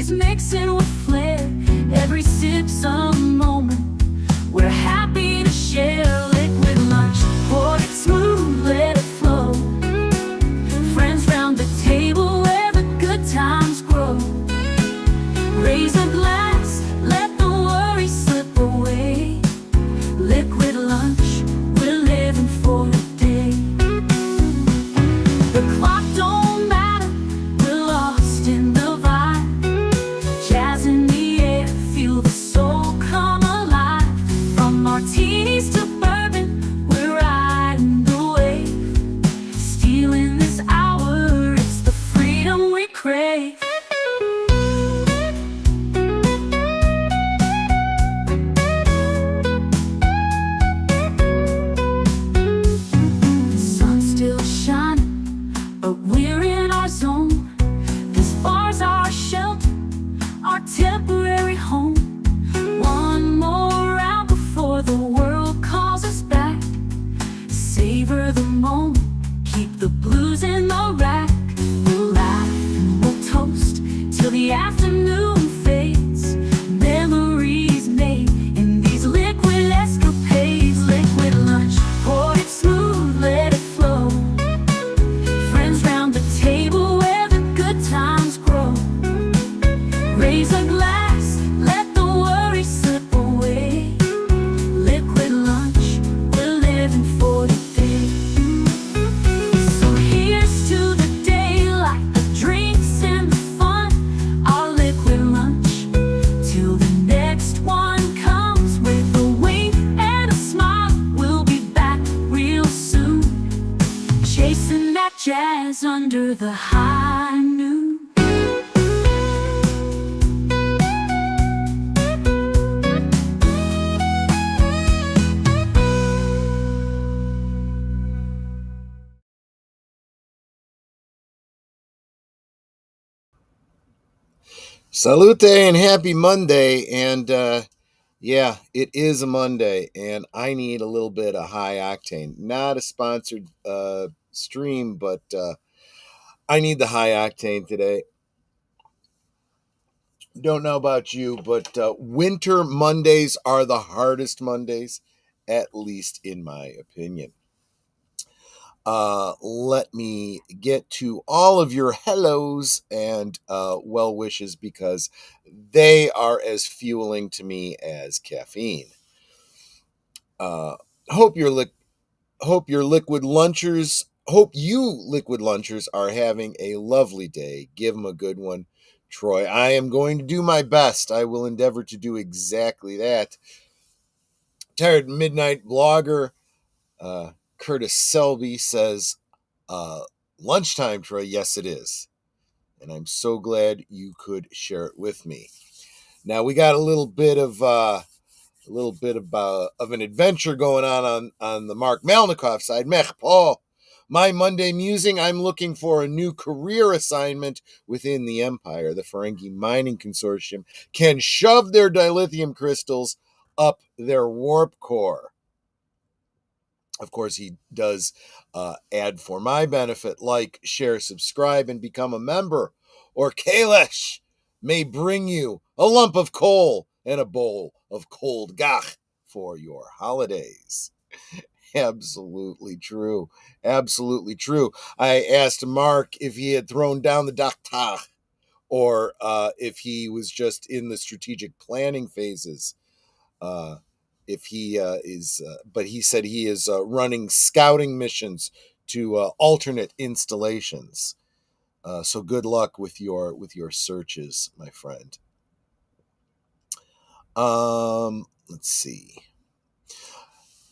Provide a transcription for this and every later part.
He's mixing with flair. Every sip's a moment. We're happy to share. Liquid lunch, pour it smooth, let it flow. Friends round the table where the good times grow. Raise a glass, let the worry slip away. Liquid lunch, we're living for the day. The clock don't matter, we're lost in the vibe. Jazz in the air, feel the soul come alive. From martinis to bourbon, we're riding the wave. Stealing this hour, it's the freedom we crave. Sun's still shining, but we're in our zone. This bar's our shelter, our temporary home. One more round before the world calls us back. Savor the moment, keep the blues in the rack. We'll laugh and we'll toast till the afternoon fades. Memories made in these liquid escapades. Liquid lunch, pour it smooth, let it flow. Friends round the table where the good times grow. Raise a glass, let the worry slip away. Liquid lunch, we're living for the day. So here's to the daylight, the drinks and the fun. Our liquid lunch, till the next one comes. With a wink and a smile, we'll be back real soon. Chasing that jazz under the high noon. Salute and happy Monday. And yeah, it is a Monday, and I need a little bit of high octane. Not a sponsored stream, but I need the high octane today. Don't know about you, but winter Mondays are the hardest Mondays, at least in my opinion. Let me get to all of your hellos and well wishes, because they are as fueling to me as caffeine. Hope you liquid lunchers are having a lovely day. Give them a good one, Troy. I am going to do my best. I will endeavor to do exactly that. Tired Midnight Blogger Curtis Selby says, lunchtime, Troy. Yes, it is. And I'm so glad you could share it with me. Now, we got a little bit of an adventure going on the Mark Malnikoff side. Mech Paul, my Monday musing, I'm looking for a new career assignment within the Empire. The Ferengi Mining Consortium can shove their dilithium crystals up their warp core. Of course, he does add for my benefit, like, share, subscribe, and become a member. Or Kalesh may bring you a lump of coal and a bowl of cold gach for your holidays. Absolutely true. Absolutely true. I asked Mark if he had thrown down the doctor, or if he was just in the strategic planning phases. If he is, but he said he is running scouting missions to alternate installations. So good luck with your searches, my friend. Let's see.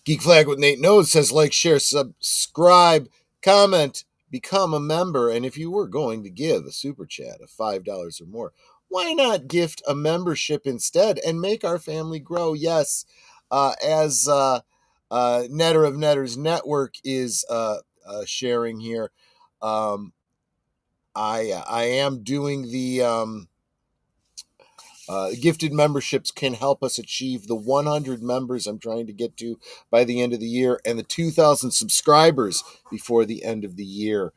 Geek Flag with Nate Knows says, like, share, subscribe, comment, become a member. And if you were going to give a super chat of $5 or more, why not gift a membership instead and make our family grow? Yes. As Netter of Netters Network is sharing here, I am doing the gifted memberships can help us achieve the 100 members I'm trying to get to by the end of the year, and the 2,000 subscribers before the end of the year.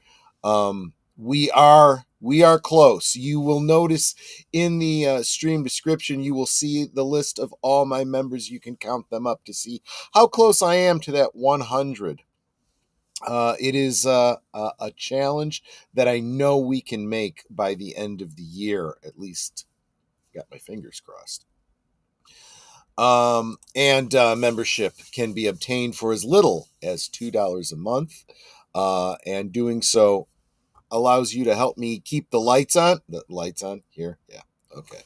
We are We are close. You will notice in the stream description, you will see the list of all my members. You can count them up to see how close I am to that 100. It is a challenge that I know we can make by the end of the year, at least. Got my fingers crossed. And membership can be obtained for as little as $2 a month. And doing so allows you to help me keep the lights on. The lights on here? Yeah. Okay.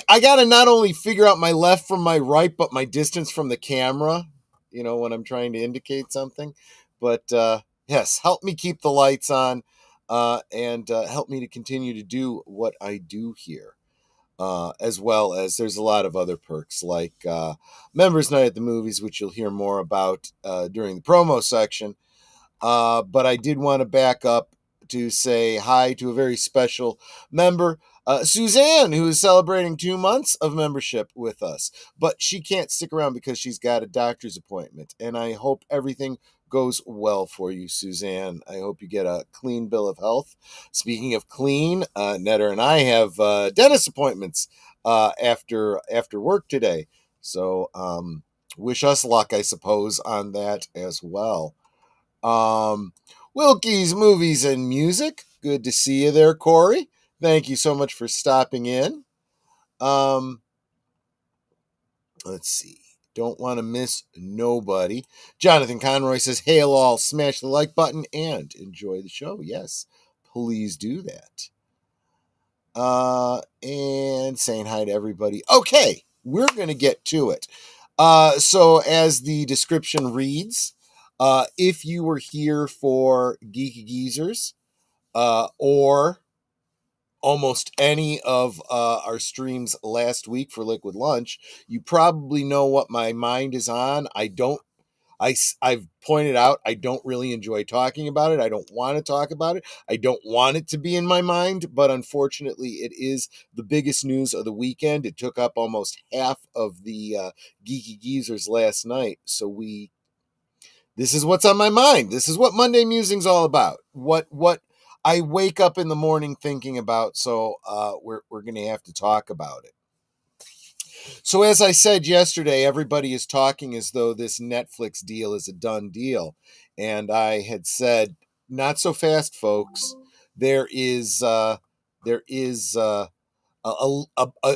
I gotta not only figure out my left from my right, but my distance from the camera, when I'm trying to indicate something. But yes, help me keep the lights on and help me to continue to do what I do here. As well as there's a lot of other perks like Members Night at the Movies, which you'll hear more about during the promo section. But I did want to back up to say hi to a very special member, Suzanne, who is celebrating 2 months of membership with us. But she can't stick around because she's got a doctor's appointment. And I hope everything goes well for you, Suzanne. I hope you get a clean bill of health. Speaking of clean, Netter and I have dentist appointments after work today. So wish us luck, I suppose, on that as well. Wilkie's Movies and Music. Good to see you there, Corey. Thank you so much for stopping in. Let's see. Don't want to miss nobody. Jonathan Conroy says, hail all, smash the like button and enjoy the show. Yes, please do that. And saying hi to everybody. Okay, we're going to get to it. So as the description reads, if you were here for Geeky Geezers, or almost any of our streams last week for Liquid Lunch, you probably know what my mind is on. I've pointed out I don't really enjoy talking about it. I don't want to talk about it. I don't want it to be in my mind, but unfortunately it is the biggest news of the weekend. It took up almost half of the Geeky Geezers last night. So this is what's on my mind. This is what Monday Musing's all about. What I wake up in the morning thinking about. So we're going to have to talk about it. So as I said yesterday, everybody is talking as though this Netflix deal is a done deal. And I had said, not so fast, folks. There is a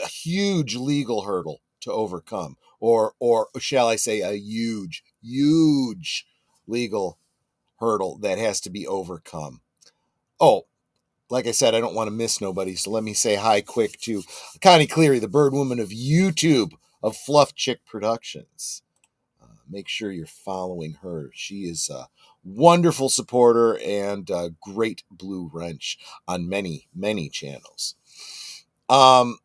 huge legal hurdle to overcome, or shall I say a huge legal hurdle that has to be overcome. Oh, like I said, I don't want to miss nobody, so let me say hi quick to Connie Cleary, the bird woman of YouTube of Fluff Chick Productions. Make sure you're following her. She is a wonderful supporter and a great blue wrench on many, many channels. Trump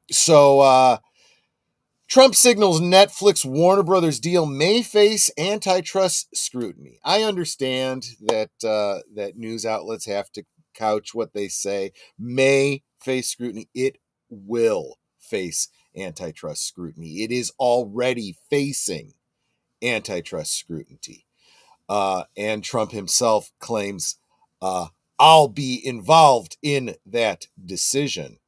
signals Netflix Warner Brothers deal may face antitrust scrutiny. I understand that that news outlets have to couch what they say. May face scrutiny. It will face antitrust scrutiny. It is already facing antitrust scrutiny. And Trump himself claims, I'll be involved in that decision.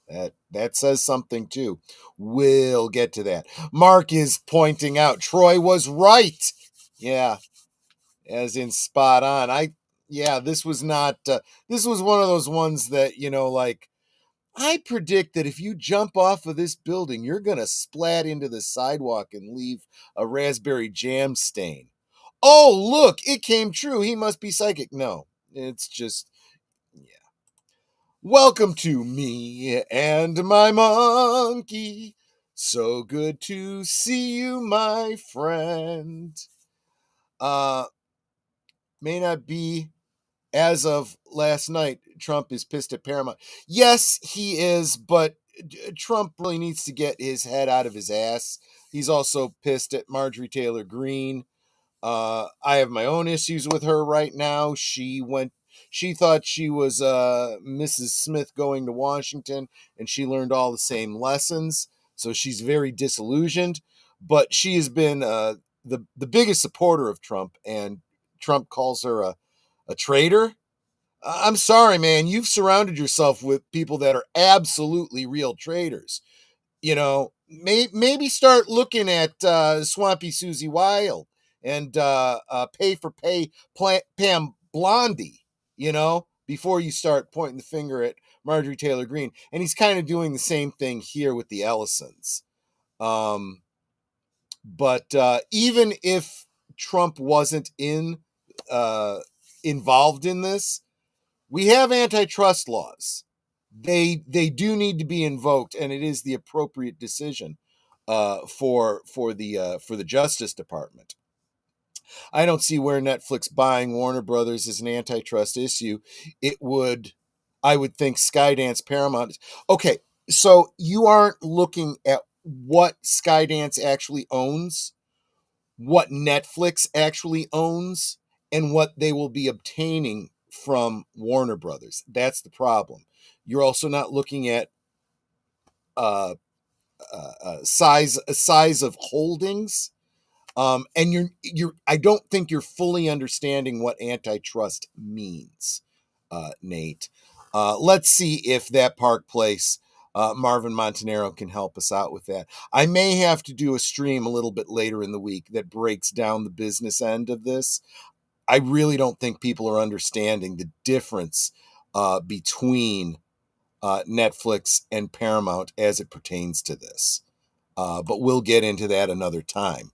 That says something too. We'll get to that. Mark is pointing out Troy was right. Yeah, as in spot on. This was not. This was one of those ones that I predict that if you jump off of this building, you're gonna splat into the sidewalk and leave a raspberry jam stain. Oh, look, it came true. He must be psychic. No, it's just. Welcome to me and my monkey. So good to see you, my friend. May not be as of last night. Trump is pissed at Paramount. Yes, he is, but Trump really needs to get his head out of his ass. He's also pissed at Marjorie Taylor Greene. I have my own issues with her right now. She thought she was Mrs. Smith going to Washington, and she learned all the same lessons. So she's very disillusioned. But she has been the biggest supporter of Trump, and Trump calls her A traitor? I'm sorry, man. You've surrounded yourself with people that are absolutely real traitors. Maybe start looking at Swampy Susie Wild and Pay for Pay Pam Blondie, before you start pointing the finger at Marjorie Taylor Greene. And he's kind of doing the same thing here with the Ellisons. But even if Trump wasn't involved in this, we have antitrust laws. They do need to be invoked, and it is the appropriate decision for the Justice Department. I don't see where Netflix buying Warner Brothers is an antitrust issue. I would think Skydance Paramount. Okay, so you aren't looking at what Skydance actually owns, what Netflix actually owns, and what they will be obtaining from Warner Brothers. That's the problem. You're also not looking at size of holdings, and I don't think you're fully understanding what antitrust means, Nate. Let's see if that Park Place Marvin Montanaro can help us out with that. I may have to do a stream a little bit later in the week that breaks down the business end of this. I really don't think people are understanding the difference between Netflix and Paramount as it pertains to this. But we'll get into that another time.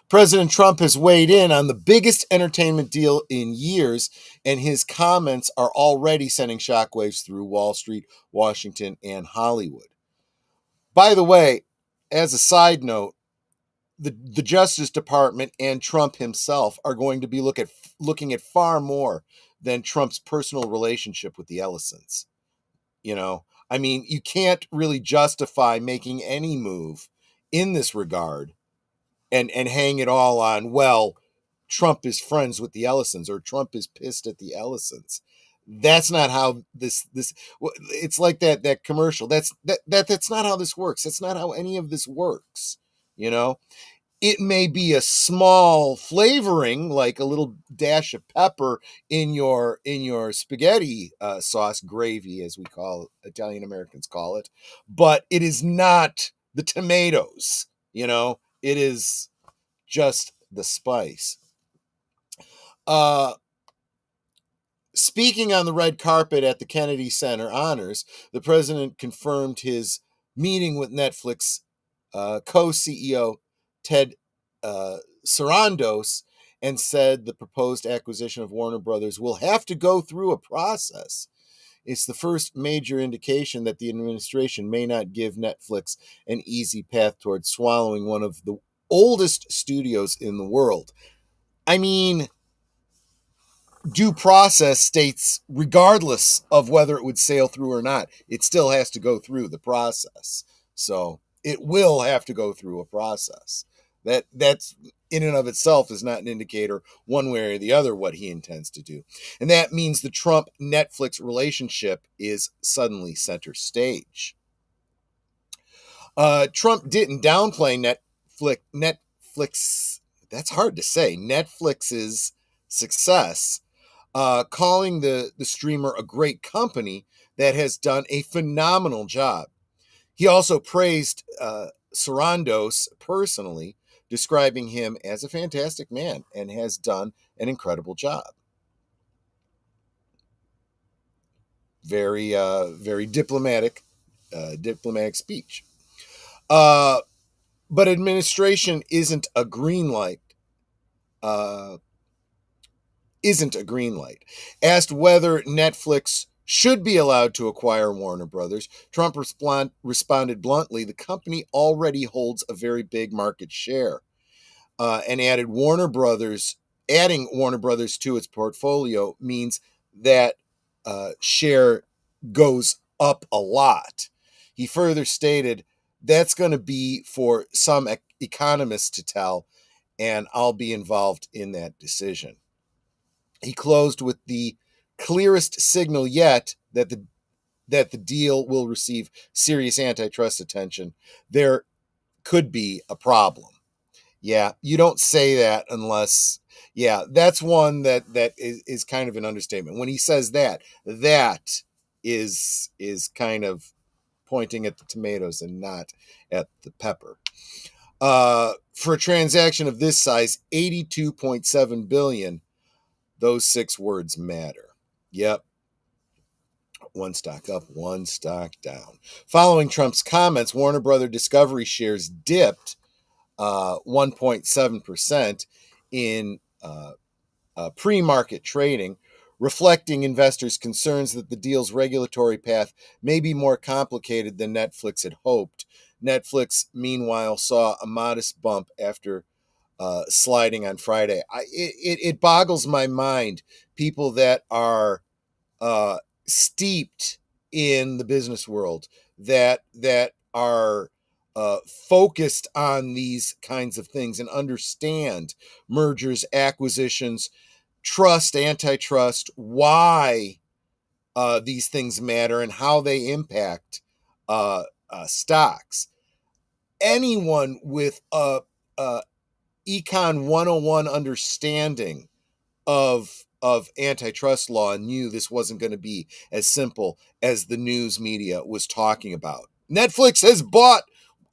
President Trump has weighed in on the biggest entertainment deal in years, and his comments are already sending shockwaves through Wall Street, Washington, and Hollywood. By the way, as a side note, the Justice Department and Trump himself are going to be looking at far more than Trump's personal relationship with the Ellisons. You can't really justify making any move in this regard and hang it all on, well, Trump is friends with the Ellisons or Trump is pissed at the Ellisons. That's not how this it's like that commercial. That's not how this works. That's not how any of this works. It may be a small flavoring, like a little dash of pepper in your spaghetti sauce, gravy, as we call Italian Americans call it, but it is not the tomatoes. It is just the spice. Speaking on the red carpet at the Kennedy Center honors, the president confirmed his meeting with Netflix co-CEO Ted Sarandos and said the proposed acquisition of Warner Brothers will have to go through a process. It's the first major indication that the administration may not give Netflix an easy path towards swallowing one of the oldest studios in the world. I mean, due process states, regardless of whether it would sail through or not, it still has to go through the process. So it will have to go through a process. That's in and of itself is not an indicator one way or the other what he intends to do. And that means the Trump-Netflix relationship is suddenly center stage. Trump didn't downplay Netflix, that's hard to say, Netflix's success, calling the streamer a great company that has done a phenomenal job. He also praised Sarandos personally, describing him as a fantastic man and has done an incredible job. Very, very diplomatic speech. But administration isn't a green light. Asked whether Netflix should be allowed to acquire Warner Brothers, Trump responded bluntly, the company already holds a very big market share, and added adding Warner Brothers to its portfolio means that share goes up a lot. He further stated, that's going to be for some economists to tell, and I'll be involved in that decision. He closed with the clearest signal yet that the deal will receive serious antitrust attention. There could be a problem. Yeah, you don't say that unless, yeah, that's one that is kind of an understatement. When he says that, that is kind of pointing at the tomatoes and not at the pepper. For a transaction of this size, 82.7 billion, those 6 words matter. Yep. One stock up, one stock down. Following Trump's comments, Warner Brother Discovery shares dipped 1.7% in pre-market trading, reflecting investors' concerns that the deal's regulatory path may be more complicated than Netflix had hoped. Netflix, meanwhile, saw a modest bump after sliding on Friday. It boggles my mind, people that are steeped in the business world, that are focused on these kinds of things and understand mergers, acquisitions, trust, antitrust, why these things matter and how they impact stocks. Anyone with a Econ 101 understanding of antitrust law knew this wasn't going to be as simple as the news media was talking about. Netflix has bought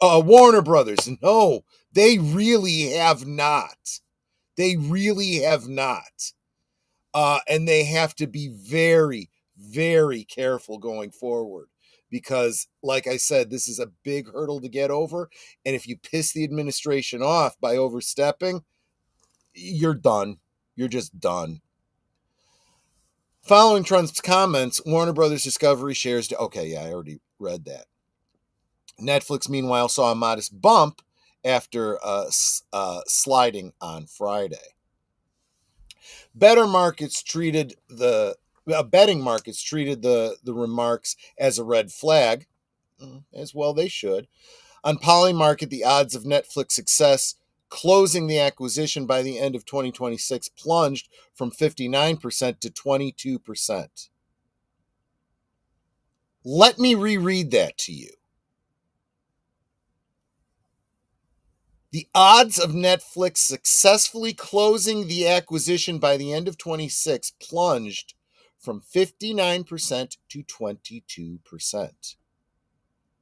Warner Brothers. No, they really have not. They really have not. And they have to be very, very careful going forward because, like I said, this is a big hurdle to get over. And if you piss the administration off by overstepping, you're done. You're just done. Following Trump's comments, Warner Brothers Discovery shares... Okay, yeah, I already read that. Netflix, meanwhile, saw a modest bump after sliding on Friday. Betting markets treated the remarks as a red flag, as well they should. On Polymarket, the odds of Netflix success closing the acquisition by the end of 2026 plunged from 59% to 22%. Let me reread that to you. The odds of Netflix successfully closing the acquisition by the end of 26 plunged from 59% to 22%.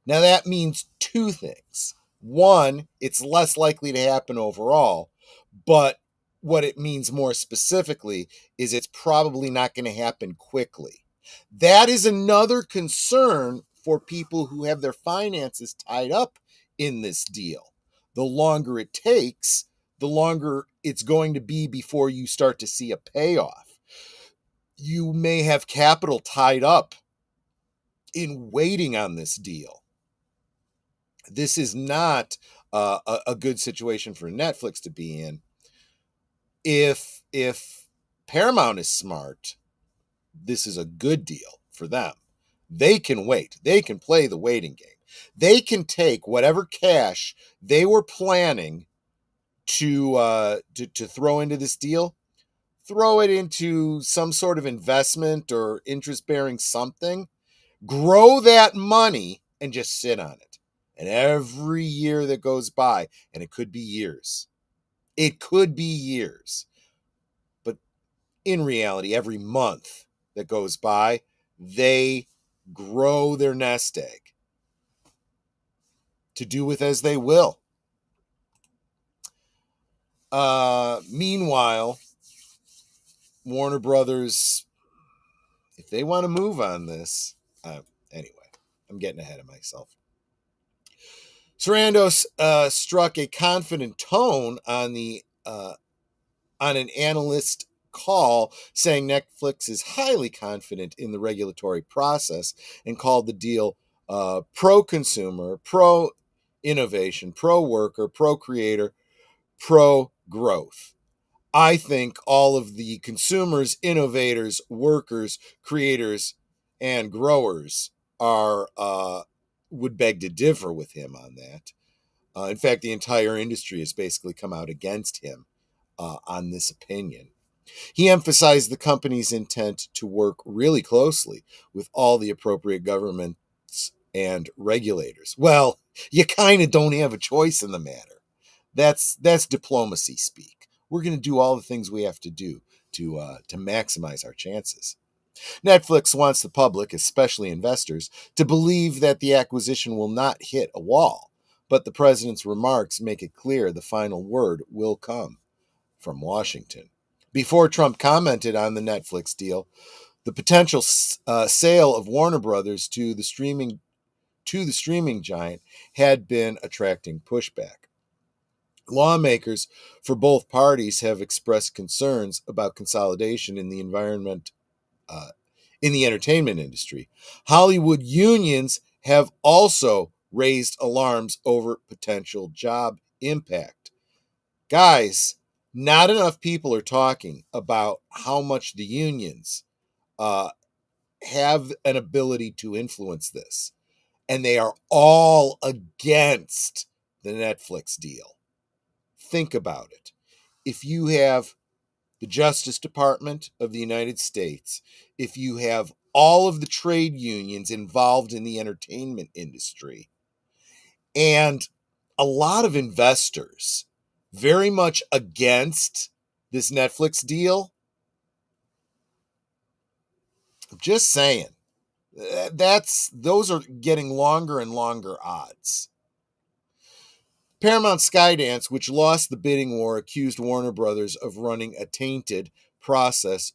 Now that means 2 things. One, it's less likely to happen overall, but what it means more specifically is it's probably not going to happen quickly. That is another concern for people who have their finances tied up in this deal. The longer it takes, the longer it's going to be before you start to see a payoff. You may have capital tied up in waiting on this deal. This is not a good situation for Netflix to be in. If Paramount is smart, this is a good deal for them. They can wait. They can play the waiting game. They can take whatever cash they were planning to throw into this deal, throw it into some sort of investment or interest-bearing something, grow that money, and just sit on it. And every year that goes by, and it could be years, but in reality, every month that goes by, they grow their nest egg to do with as they will. Meanwhile, Warner Brothers, if they want to move on this, anyway, I'm getting ahead of myself. Sarandos struck a confident tone on an analyst call, saying Netflix is highly confident in the regulatory process and called the deal pro-consumer, pro-innovation, pro-worker, pro-creator, pro-growth. I think all of the consumers, innovators, workers, creators, and growers are would beg to differ with him on that. In fact, the entire industry has basically come out against him on this opinion. He emphasized the company's intent to work really closely with all the appropriate governments and regulators. Well, you kind of don't have a choice in the matter. That's diplomacy speak. We're going to do all the things we have to do to maximize our chances. Netflix wants the public, especially investors, to believe that the acquisition will not hit a wall, but the president's remarks make it clear the final word will come from Washington. Before Trump commented on the Netflix deal, the potential sale of Warner Brothers to the streaming giant had been attracting pushback. Lawmakers for both parties have expressed concerns about consolidation in the entertainment industry. Hollywood unions have also raised alarms over potential job impact. Guys, not enough people are talking about how much the unions have an ability to influence this. And they are all against the Netflix deal. Think about it. If you have the Justice Department of the United States, if you have all of the trade unions involved in the entertainment industry, and a lot of investors very much against this Netflix deal, I'm just saying, those are getting longer and longer odds. Paramount Skydance, which lost the bidding war, accused Warner Brothers of running a tainted process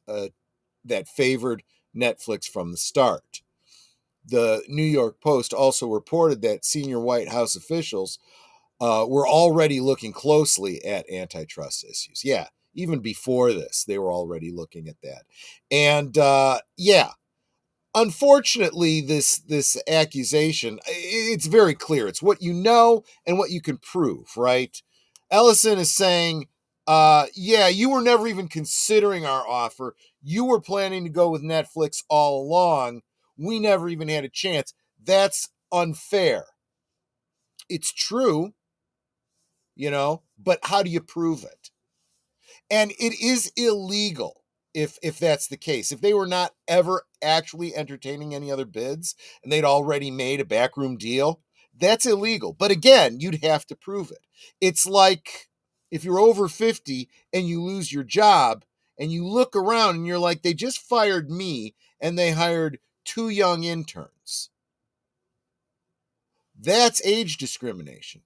that favored Netflix from the start. The New York Post also reported that senior White House officials were already looking closely at antitrust issues. Yeah, even before this, they were already looking at that. And unfortunately, this accusation, it's very clear. It's what you know and what you can prove, right? Ellison is saying, you were never even considering our offer. You were planning to go with Netflix all along. We never even had a chance. That's unfair. It's true, but how do you prove it? And it is illegal if that's the case. If they were not ever actually entertaining any other bids and they'd already made a backroom deal, that's illegal. But again, you'd have to prove it. It's like if you're over 50 and you lose your job and you look around and you're like, they just fired me and they hired 2 young interns. That's age discrimination.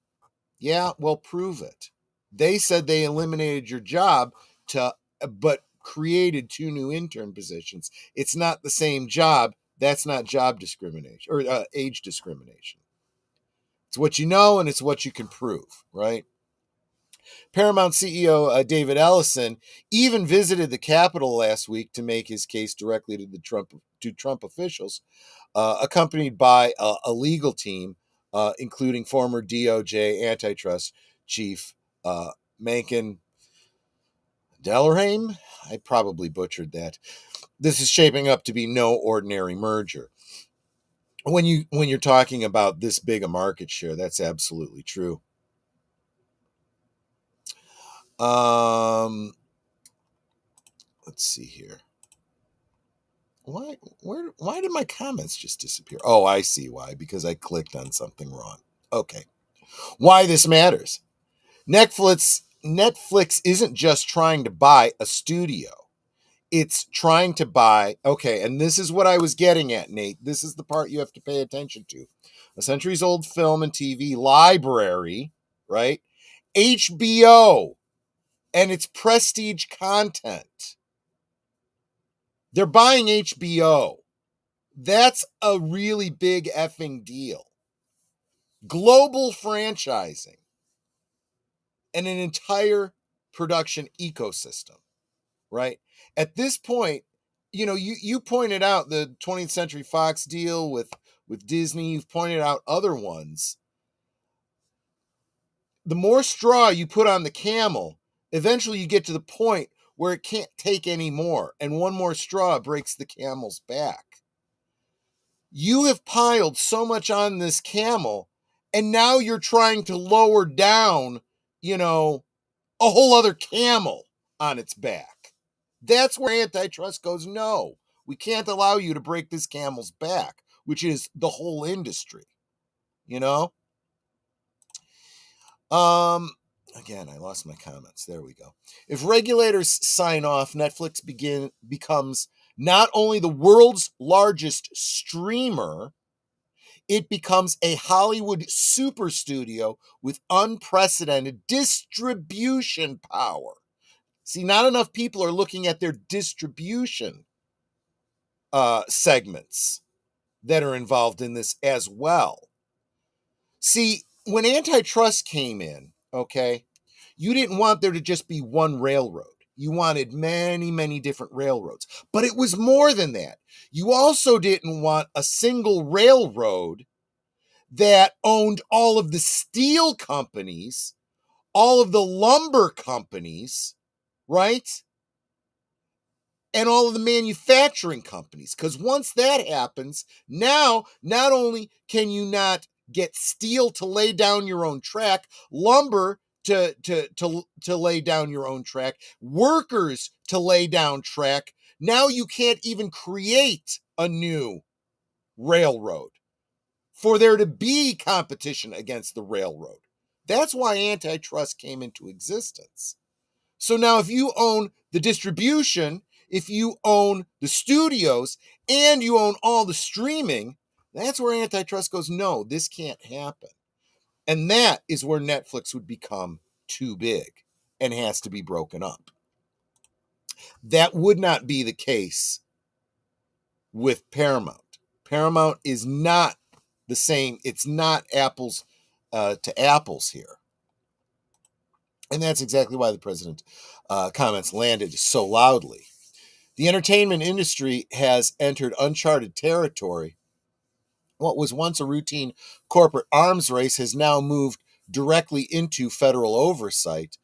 Yeah, well, prove it. They said they eliminated your job but created 2 new intern positions. It's not the same job. That's not job discrimination or age discrimination. It's what you know and it's what you can prove, right? Paramount CEO David Ellison even visited the Capitol last week to make his case directly to Trump officials, accompanied by a legal team, including former DOJ antitrust chief Mencken Dellerheim. I probably butchered that. This is shaping up to be no ordinary merger. When you're talking about this big a market share, that's absolutely true. Let's see here. Why did my comments just disappear? Oh, I see why. Because I clicked on something wrong. Okay. Why this matters. Netflix isn't just trying to buy a studio. It's trying to buy, okay, and this is what I was getting at, Nate. This is the part you have to pay attention to. A centuries-old film and TV library, right? HBO and its prestige content. They're buying HBO. That's a really big effing deal. Global franchising and an entire production ecosystem, right? At this point, you pointed out the 20th Century Fox deal with Disney. You've pointed out other ones. The more straw you put on the camel, eventually you get to the point where it can't take any more, and one more straw breaks the camel's back. You have piled so much on this camel, and now you're trying to lower down, a whole other camel on its back. That's where antitrust goes, no, we can't allow you to break this camel's back, which is the whole industry, Again, I lost my comments. There we go. If regulators sign off, Netflix becomes not only the world's largest streamer, it becomes a Hollywood super studio with unprecedented distribution power. See, not enough people are looking at their distribution segments that are involved in this as well. See, when antitrust came in, okay, you didn't want there to just be one railroad. You wanted many, many different railroads. But it was more than that. You also didn't want a single railroad that owned all of the steel companies, all of the lumber companies, right? And all of the manufacturing companies. Because once that happens, now not only can you not get steel to lay down your own track, lumber to lay down your own track, workers to lay down track, now you can't even create a new railroad for there to be competition against the railroad. That's why antitrust came into existence. So now if you own the distribution, if you own the studios, and you own all the streaming, that's where antitrust goes, no, this can't happen. And that is where Netflix would become too big and has to be broken up. That would not be the case with Paramount. Paramount is not the same. It's not apples to apples here. And that's exactly why the president's comments landed so loudly. The entertainment industry has entered uncharted territory. What was once a routine corporate arms race has now moved directly into federal oversight.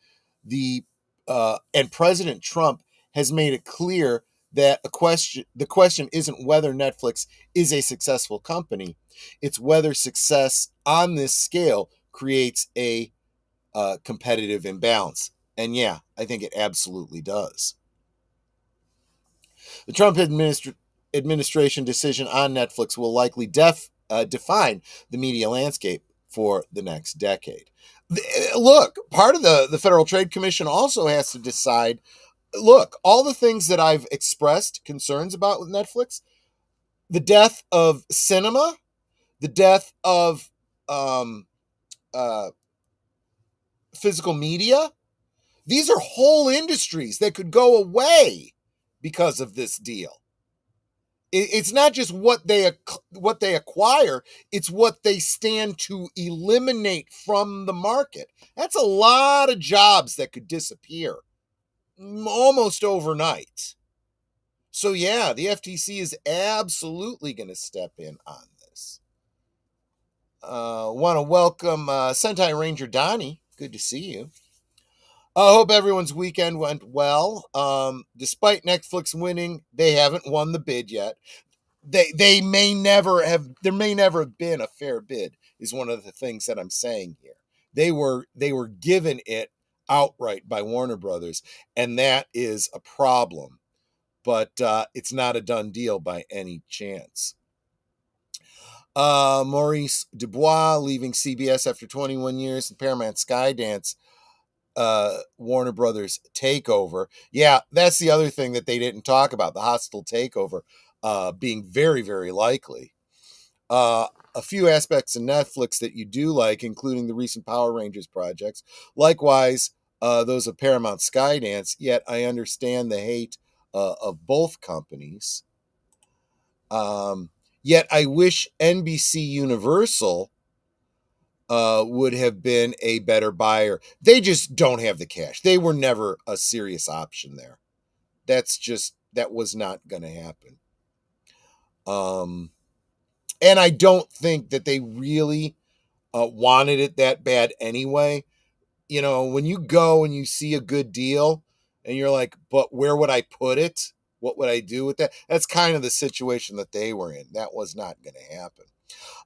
And President Trump has made it clear that the question isn't whether Netflix is a successful company, it's whether success on this scale creates a competitive imbalance. And yeah, I think it absolutely does. The Trump administration decision on Netflix will likely define the media landscape for the next decade. Look, part of the Federal Trade Commission also has to decide, look, all the things that I've expressed concerns about with Netflix, the death of cinema, the death of physical media, these are whole industries that could go away because of this deal. It's not just what they acquire, it's what they stand to eliminate from the market. That's a lot of jobs that could disappear almost overnight. So yeah, the FTC is absolutely going to step in on this. Want to welcome Sentai Ranger Donnie. Good to see you. I hope everyone's weekend went well. Despite Netflix winning, they haven't won the bid yet. They may never have. There may never have been a fair bid. Is one of the things that I'm saying here. They were given it outright by Warner Brothers, and that is a problem. But it's not a done deal by any chance. Maurice Dubois leaving CBS after 21 years, and Paramount Skydance. Warner Brothers takeover. Yeah, that's the other thing that they didn't talk about, the hostile takeover being very, very likely. A few aspects of Netflix that you do like, including the recent Power Rangers projects. Likewise, those of Paramount Skydance, yet I understand the hate of both companies. Yet I wish NBC Universal would have been a better buyer. They just don't have the cash. They were never a serious option there. That was not going to happen. And I don't think that they really wanted it that bad anyway. You know, when you go and you see a good deal and you're like, but where would I put it? What would I do with that? That's kind of the situation that they were in. That was not going to happen.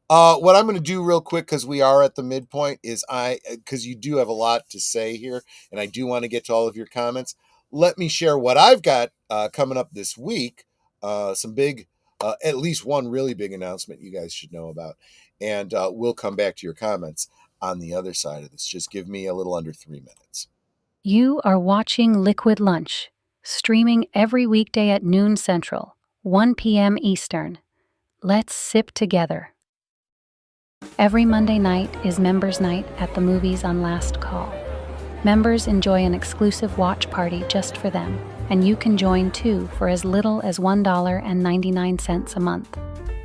What I'm going to do real quick, because we are at the midpoint, is because you do have a lot to say here, and I do want to get to all of your comments. Let me share what I've got coming up this week. Some big, at least one really big announcement you guys should know about, and we'll come back to your comments. on the other side of this. Just give me a little under 3 minutes. You are watching Liquid Lunch, streaming every weekday at noon Central, 1 p.m. Eastern. Let's sip together. Every Monday night is Members Night at the movies on Last Call. Members enjoy an exclusive watch party just for them, and you can join too for as little as $1.99 a month.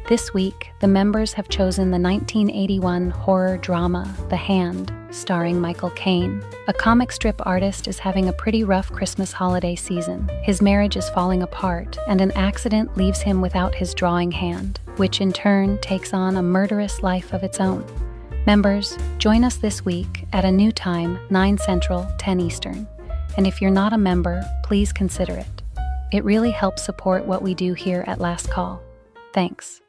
This week, the members have chosen the 1981 horror drama The Hand, starring Michael Caine. A comic strip artist is having a pretty rough Christmas holiday season. His marriage is falling apart, and an accident leaves him without his drawing hand, which in turn takes on a murderous life of its own. Members, join us this week at a new time, 9 Central, 10 Eastern. And if you're not a member, please consider it. It really helps support what we do here at Last Call. Thanks.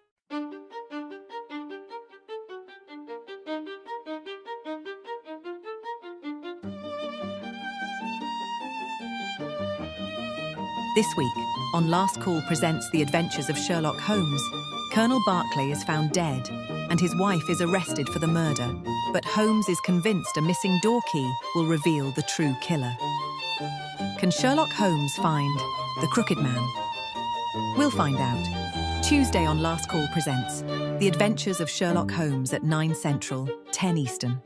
This week, on Last Call presents The Adventures of Sherlock Holmes, Colonel Barclay is found dead, and his wife is arrested for the murder, but Holmes is convinced a missing door key will reveal the true killer. Can Sherlock Holmes find the Crooked Man? We'll find out. Tuesday on Last Call presents The Adventures of Sherlock Holmes at 9 Central, 10 Eastern.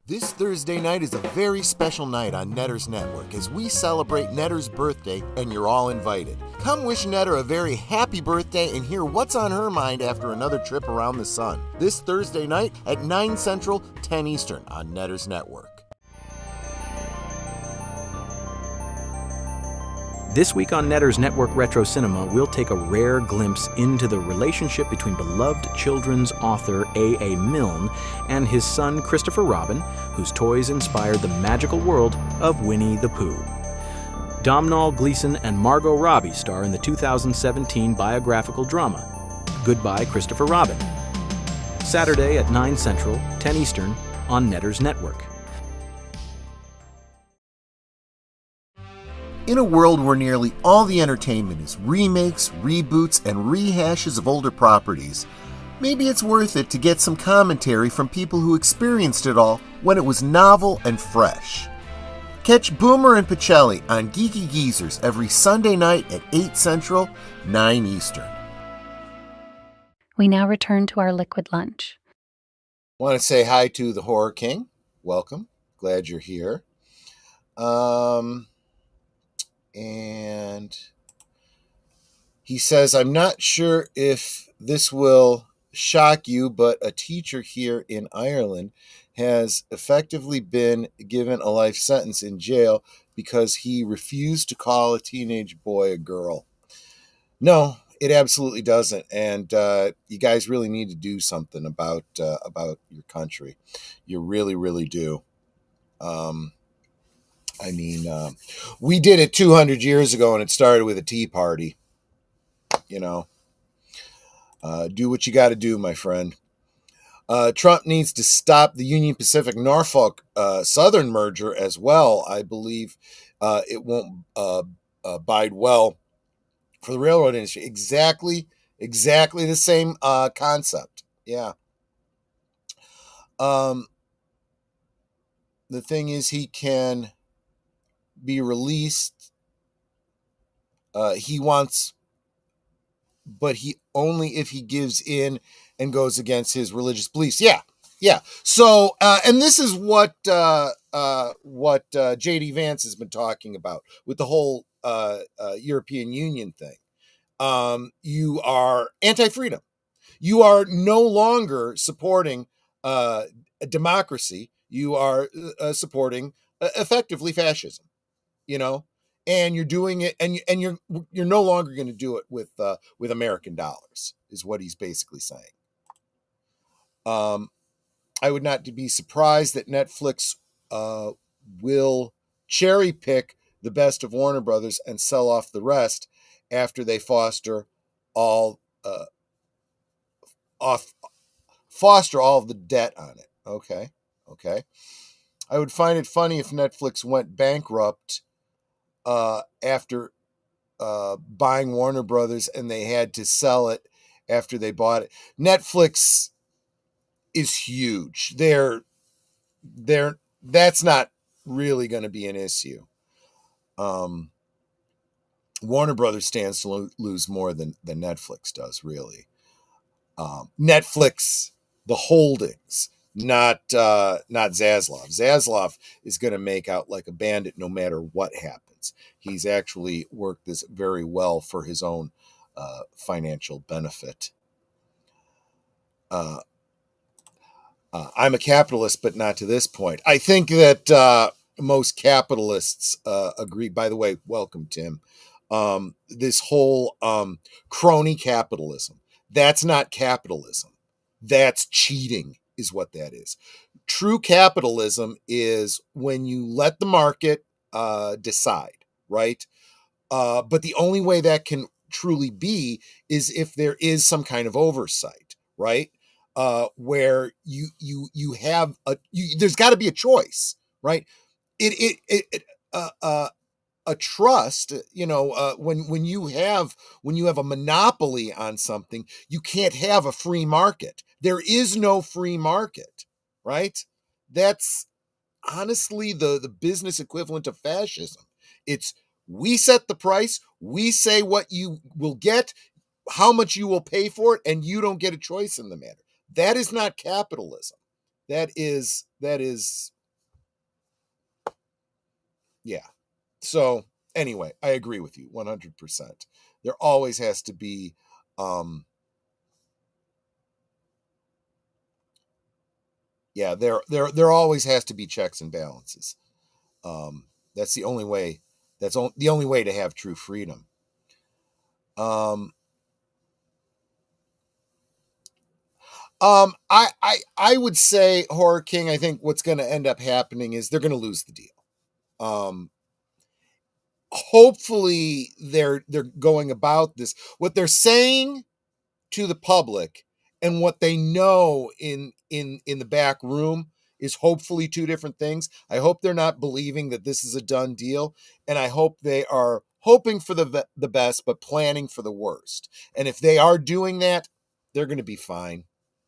This Thursday night is a very special night on Netter's Network as we celebrate Netter's birthday, and you're all invited. Come wish Netter a very happy birthday and hear what's on her mind after another trip around the sun. This Thursday night at 9 Central, 10 Eastern on Netter's Network. This week on Netter's Network Retro Cinema, we'll take a rare glimpse into the relationship between beloved children's author A.A. Milne and his son Christopher Robin, whose toys inspired the magical world of Winnie the Pooh. Domhnall Gleeson and Margot Robbie star in the 2017 biographical drama, Goodbye Christopher Robin. Saturday at 9 Central, 10 Eastern on Netter's Network. In a world where nearly all the entertainment is remakes, reboots, and rehashes of older properties, maybe it's worth it to get some commentary from people who experienced it all when it was novel and fresh. Catch Boomer and Pacelli on Geeky Geezers every Sunday night at 8 Central, 9 Eastern. We now return to our Liquid Lunch. Want to say hi to the Horror King. Welcome. Glad you're here. And he says, I'm not sure if this will shock you, but a teacher here in Ireland has effectively been given a life sentence in jail because he refused to call a teenage boy a girl. No, it absolutely doesn't. And you guys really need to do something about your country. You really, really do. We did it 200 years ago, and it started with a tea party. You know, do what you got to do, my friend. Trump needs to stop the Union Pacific Norfolk Southern merger as well. I believe it won't bide well for the railroad industry. Exactly the same concept. Yeah. The thing is, he can be released. He wants, but he only if he gives in and goes against his religious beliefs. Yeah. So, and this is what J.D. Vance has been talking about with the whole European Union thing. You are anti-freedom. You are no longer supporting a democracy. You are supporting effectively fascism. You know, and you're doing it, and you're no longer going to do it with American dollars, is what he's basically saying. I would not be surprised that Netflix will cherry pick the best of Warner Brothers and sell off the rest after they foster all of the debt on it. Okay. I would find it funny if Netflix went bankrupt after buying Warner Brothers and they had to sell it after they bought it. Netflix is huge. That's not really going to be an issue. Warner Brothers stands to lose more than Netflix does, really. Netflix, the holdings, not Zaslav. Zaslav is going to make out like a bandit no matter what happens. He's actually worked this very well for his own financial benefit. I'm a capitalist, but not to this point. I think that most capitalists agree. By the way, welcome, Tim. This whole crony capitalism, that's not capitalism. That's cheating, is what that is. True capitalism is when you let the market decide, right? But the only way that can truly be is if there is some kind of oversight, right? Where you have there's got to be a choice, right? A trust, when you have a monopoly on something, you can't have a free market. There is no free market, right? That's honestly the business equivalent of fascism. It's we set the price, we say what you will get, how much you will pay for it, and you don't get a choice in the matter. That is not capitalism. That is yeah. So anyway, I agree with you 100%. There always has to be there always has to be checks and balances. That's the only way. That's the only way to have true freedom. I would say, Horror King, I think what's going to end up happening is they're going to lose the deal. Hopefully they're going about this. What they're saying to the public and what they know in the back room is hopefully two different things. I hope they're not believing that this is a done deal, and I hope they are hoping for the best but planning for the worst. And if they are doing that, they're going to be fine.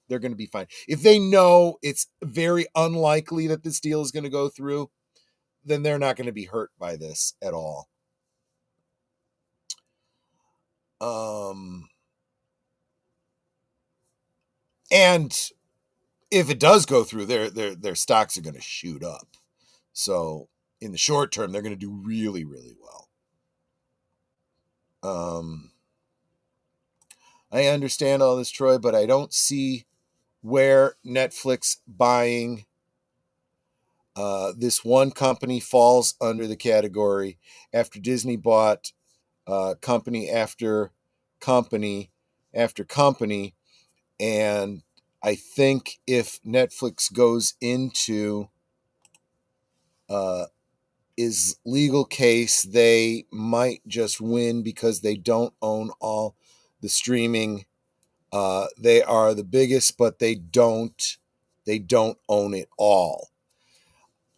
They're going to be fine. If they know it's very unlikely that this deal is going to go through, then they're not going to be hurt by this at all. And if it does go through, their stocks are going to shoot up. So in the short term, they're going to do really, really well. I understand all this, Troy, but I don't see where Netflix buying this one company falls under the category after Disney bought company after company after company. And I think if Netflix goes into is legal case, they might just win because they don't own all the streaming. They are the biggest, but they don't own it all.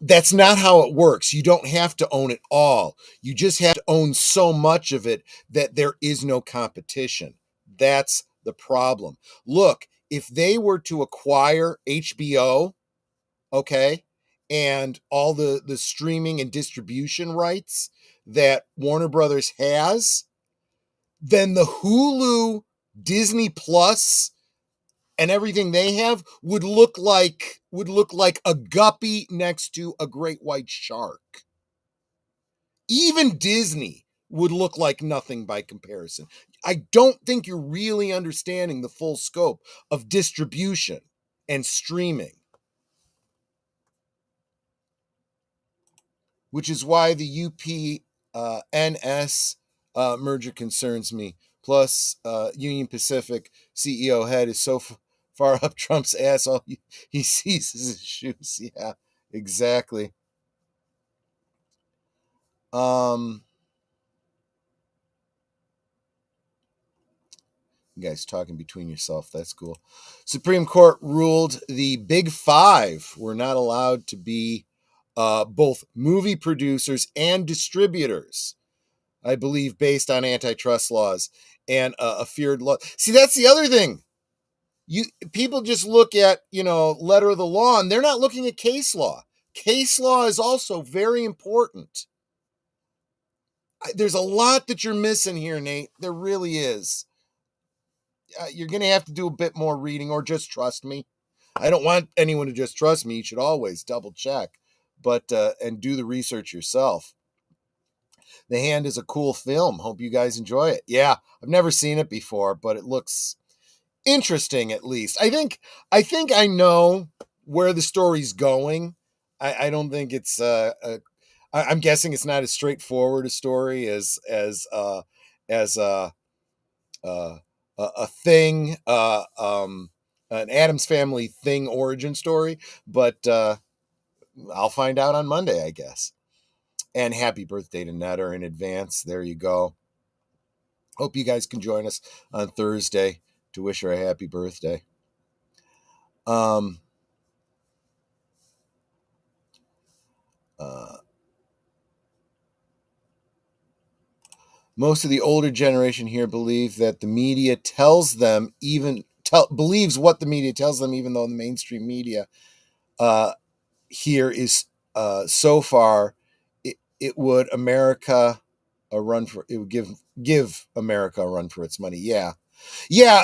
That's not how it works. You don't have to own it all. You just have to own so much of it that there is no competition. That's the problem. Look, if they were to acquire HBO, okay, and all the streaming and distribution rights that Warner Brothers has, then the Hulu, Disney Plus, and everything they have would look like a guppy next to a great white shark. Even Disney would look like nothing by comparison. I don't think you're really understanding the full scope of distribution and streaming. Which is why the UP-NS merger concerns me. Plus, Union Pacific CEO head is so far up Trump's ass, all he sees is his shoes. Yeah, exactly. You guys talking between yourself. That's cool. Supreme Court ruled the Big Five were not allowed to be both movie producers and distributors, I believe, based on antitrust laws and a feared law. See, that's the other thing. people just look at, letter of the law, and they're not looking at case law. Case law is also very important. There's a lot that you're missing here, Nate. There really is. You're going to have to do a bit more reading, or just trust me. I don't want anyone to just trust me. You should always double check, but and do the research yourself. The Hand is a cool film. Hope you guys enjoy it. Yeah, I've never seen it before, but it looks interesting, at least. I think I know where the story's going. I don't think it's I'm guessing it's not as straightforward a story as a thing, an Addams Family thing origin story, but I'll find out on Monday, I guess. And happy birthday to Netter in advance. There you go. Hope you guys can join us on Thursday to wish her a happy birthday. Most of the older generation here believe that the media tells them, believes what the media tells them, even though the mainstream media here is so far, it would give America a run for its money. Yeah,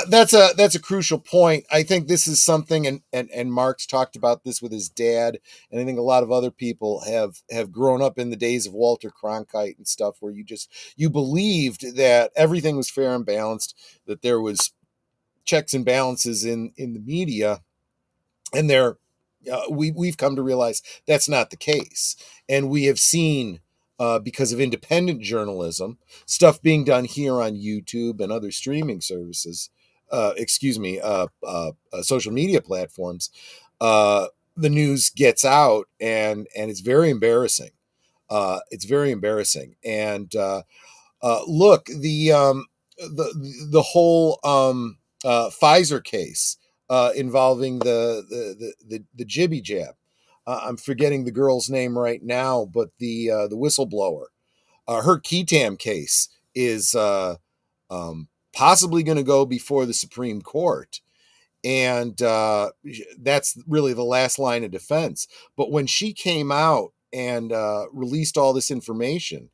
that's a crucial point. I think this is something, and Mark's talked about this with his dad, and I think a lot of other people have grown up in the days of Walter Cronkite and stuff, where you believed that everything was fair and balanced, that there was checks and balances in the media, and we've come to realize that's not the case, and we have seen. Because of independent journalism, stuff being done here on YouTube and other streaming services, social media platforms, the news gets out, and it's very embarrassing. It's very embarrassing. And look, the whole Pfizer case involving the jibby jab. I'm forgetting the girl's name right now, but the whistleblower, her Ketam case is possibly going to go before the Supreme Court, and that's really the last line of defense. But when she came out and released all this information,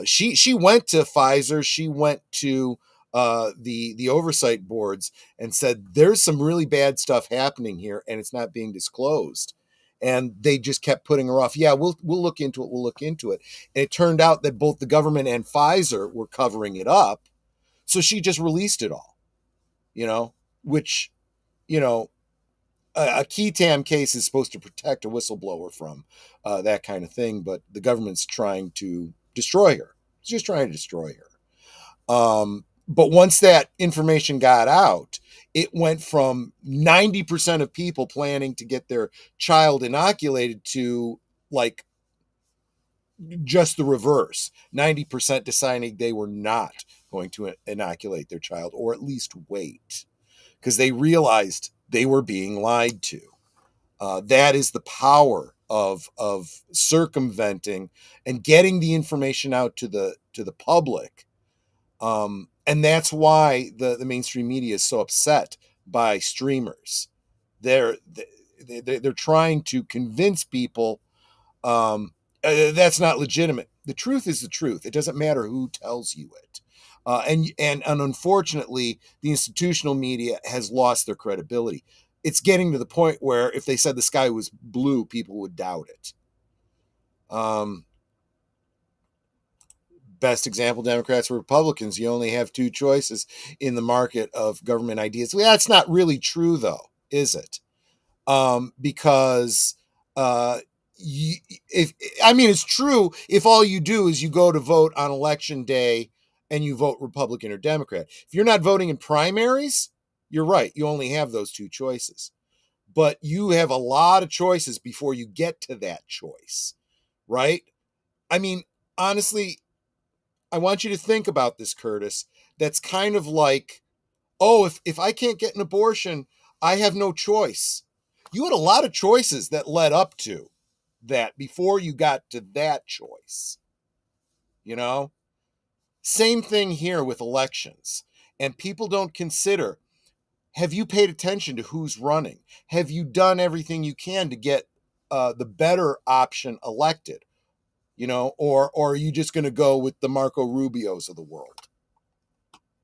she went to Pfizer, she went to the oversight boards, and said there's some really bad stuff happening here, and it's not being disclosed. And they just kept putting her off. Yeah, we'll look into it. We'll look into it. And it turned out that both the government and Pfizer were covering it up. So she just released it all, which, a Ketam case is supposed to protect a whistleblower from that kind of thing. But the government's trying to destroy her. It's just trying to destroy her. But once that information got out, it went from 90% of people planning to get their child inoculated to like just the reverse. 90% deciding they were not going to inoculate their child, or at least wait, because they realized they were being lied to. That is the power of circumventing and getting the information out to the public. And that's why the mainstream media is so upset by streamers. They're trying to convince people that's not legitimate. The truth is the truth. It doesn't matter who tells you it. And unfortunately, the institutional media has lost their credibility. It's getting to the point where if they said the sky was blue, people would doubt it. Best example, Democrats or Republicans, you only have two choices in the market of government ideas. Well, that's not really true, though, is it? Because it's true if all you do is you go to vote on election day and you vote Republican or Democrat. If you're not voting in primaries, you're right. You only have those two choices. But you have a lot of choices before you get to that choice, right? Honestly, I want you to think about this, Curtis. That's kind of like, if I can't get an abortion, I have no choice. You had a lot of choices that led up to that before you got to that choice. Same thing here with elections. And people don't consider, have you paid attention to who's running? Have you done everything you can to get the better option elected? Or are you just going to go with the Marco Rubios of the world?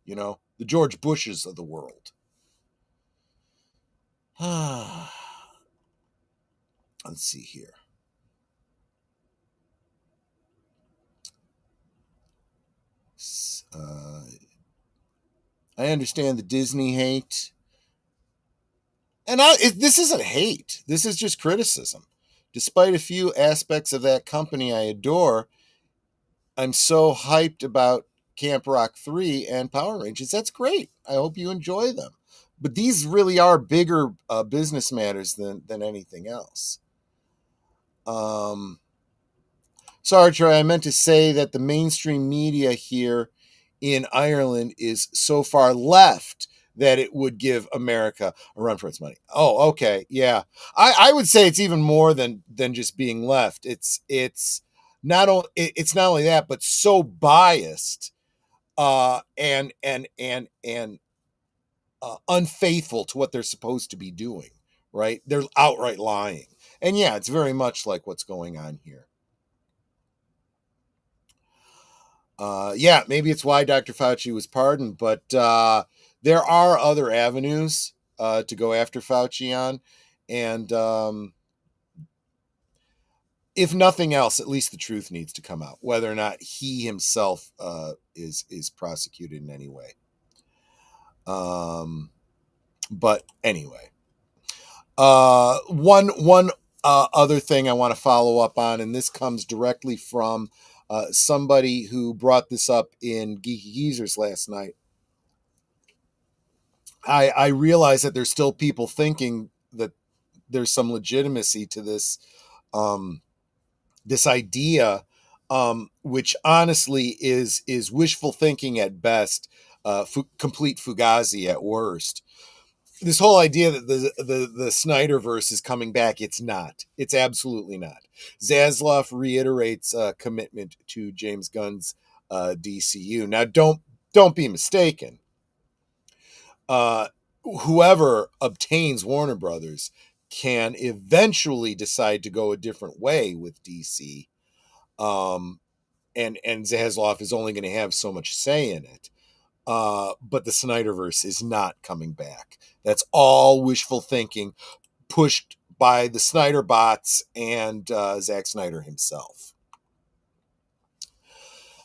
The George Bushes of the world. Let's see here. I understand the Disney hate. And this isn't hate. This is just criticism. Despite a few aspects of that company I adore, I'm so hyped about Camp Rock 3 and Power Rangers. That's great. I hope you enjoy them. But these really are bigger business matters than anything else. Sorry, Troy, I meant to say that the mainstream media here in Ireland is so far left that it would give America a run for its money. Oh, okay. Yeah. I would say it's even more than just being left. It's not only that, but so biased and unfaithful to what they're supposed to be doing, right? They're outright lying. And yeah, it's very much like what's going on here. Yeah, maybe it's why Dr. Fauci was pardoned, but there are other avenues to go after Fauci on. And if nothing else, at least the truth needs to come out, whether or not he himself is prosecuted in any way. But anyway, one other thing I want to follow up on, and this comes directly from somebody who brought this up in Geeky Geezers last night. I realize that there's still people thinking that there's some legitimacy to this this idea, which honestly is wishful thinking at best, complete fugazi at worst. This whole idea that the Snyderverse is coming back, it's not. It's absolutely not. Zaslav reiterates commitment to James Gunn's DCU. Now, don't be mistaken. Whoever obtains Warner Brothers can eventually decide to go a different way with DC. And Zaslav is only going to have so much say in it. But the Snyderverse is not coming back. That's all wishful thinking pushed by the Snyder bots and Zack Snyder himself.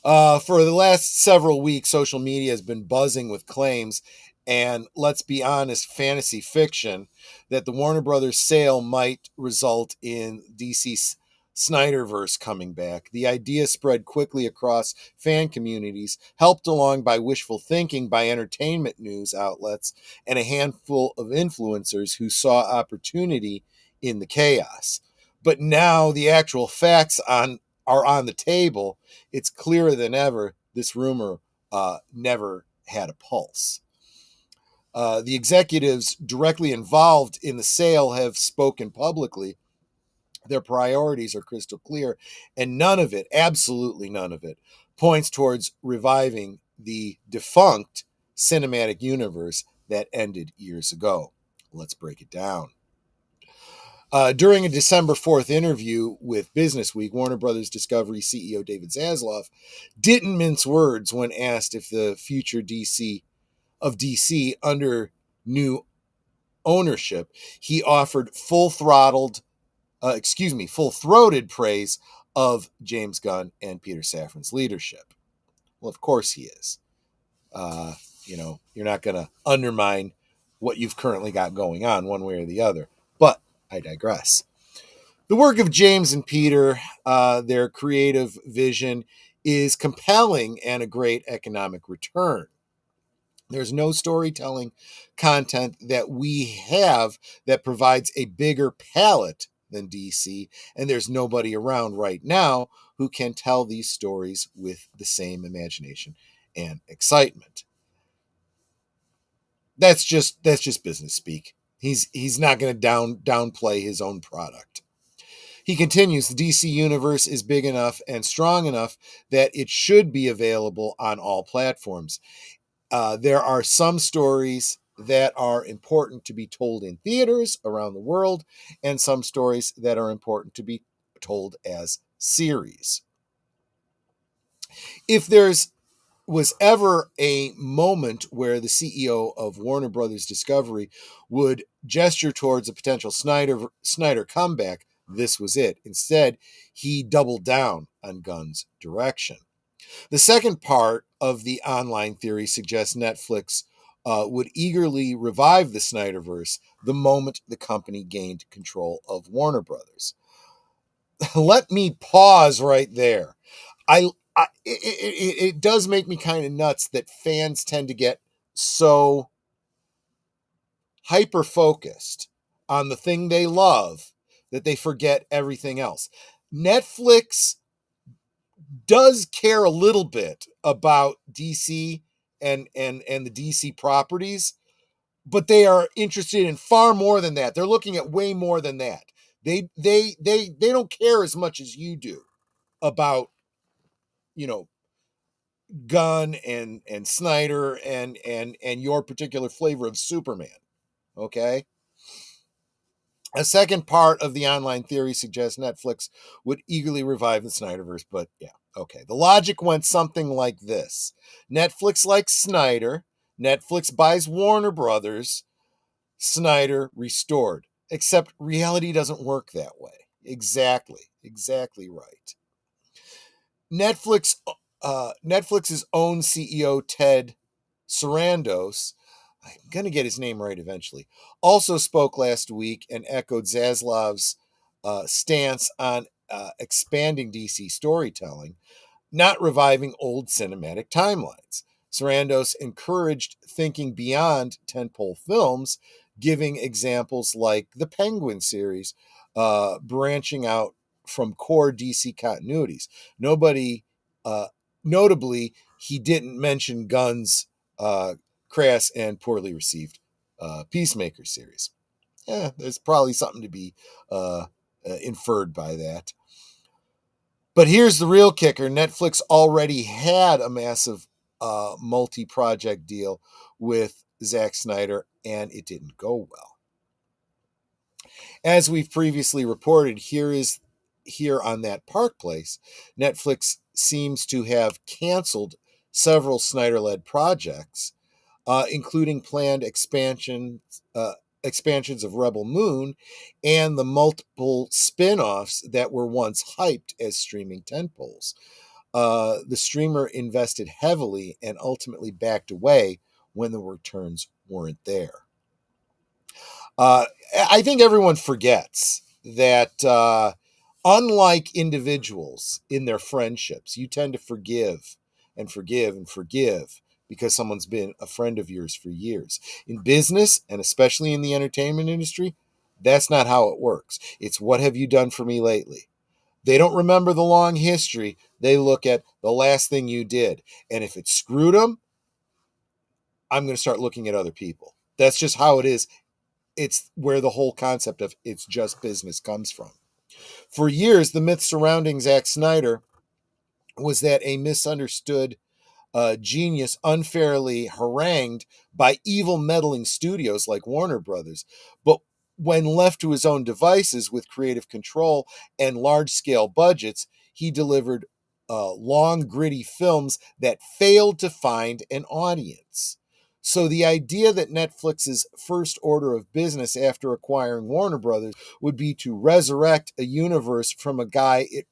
For the last several weeks, social media has been buzzing with claims, and let's be honest, fantasy fiction, that the Warner Brothers sale might result in DC's Snyderverse coming back. The idea spread quickly across fan communities, helped along by wishful thinking by entertainment news outlets and a handful of influencers who saw opportunity in the chaos. But now the actual facts are on the table. It's clearer than ever this rumor never had a pulse. The executives directly involved in the sale have spoken publicly. Their priorities are crystal clear, and none of it, absolutely none of it, points towards reviving the defunct cinematic universe that ended years ago. Let's break it down. During a December 4th interview with Business Week, Warner Brothers Discovery CEO David Zaslav didn't mince words when asked if the future DC under new ownership. He offered full-throated praise of James Gunn and Peter Safran's leadership. Well, of course he is. You're not going to undermine what you've currently got going on one way or the other. But I digress. The work of James and Peter, their creative vision, is compelling and a great economic return. There's no storytelling content that we have that provides a bigger palette than DC, and there's nobody around right now who can tell these stories with the same imagination and excitement. That's just business speak. He's not going to downplay his own product. He continues, the DC universe is big enough and strong enough that it should be available on all platforms. There are some stories that are important to be told in theaters around the world, and some stories that are important to be told as series. If there's was ever a moment where the CEO of Warner Brothers Discovery would gesture towards a potential Snyder comeback, this was it. Instead, he doubled down on Gunn's direction. The second part of the online theory suggests Netflix would eagerly revive the Snyderverse the moment the company gained control of Warner Brothers. Let me pause right there. It does make me kind of nuts that fans tend to get so hyper focused on the thing they love that they forget everything else. Netflix does care a little bit about DC and the DC properties, but they are interested in far more than that. They're looking at way more than that. They don't care as much as you do about, you know, Gunn and Snyder and your particular flavor of Superman. Okay. A second part of the online theory suggests Netflix would eagerly revive the Snyderverse, but yeah, okay. The logic went something like this. Netflix likes Snyder, Netflix buys Warner Brothers, Snyder restored. Except reality doesn't work that way. Exactly right. Netflix's own CEO Ted Sarandos, I'm going to get his name right eventually, also spoke last week and echoed Zaslav's stance on expanding DC storytelling, not reviving old cinematic timelines. Sarandos encouraged thinking beyond tentpole films, giving examples like the Penguin series, branching out from core DC continuities. Notably, he didn't mention Gunn's crass and poorly received Peacemaker series. There's probably something to be inferred by that. But here's the real kicker. Netflix already had a massive multi-project deal with Zack Snyder, and it didn't go well. As we've previously reported, here on that Park Place, Netflix seems to have canceled several Snyder-led projects, including planned expansions of Rebel Moon and the multiple spin-offs that were once hyped as streaming tentpoles. The streamer invested heavily and ultimately backed away when the returns weren't there. I think everyone forgets that unlike individuals in their friendships, you tend to forgive and forgive and forgive because someone's been a friend of yours for years. In business, and especially in the entertainment industry, that's not how it works. It's what have you done for me lately? They don't remember the long history. They look at the last thing you did. And if it screwed them, I'm going to start looking at other people. That's just how it is. It's where the whole concept of it's just business comes from. For years, the myth surrounding Zack Snyder was that a misunderstood genius unfairly harangued by evil meddling studios like Warner Brothers. But when left to his own devices with creative control and large-scale budgets, he delivered long, gritty films that failed to find an audience. So the idea that Netflix's first order of business after acquiring Warner Brothers would be to resurrect a universe from a guy it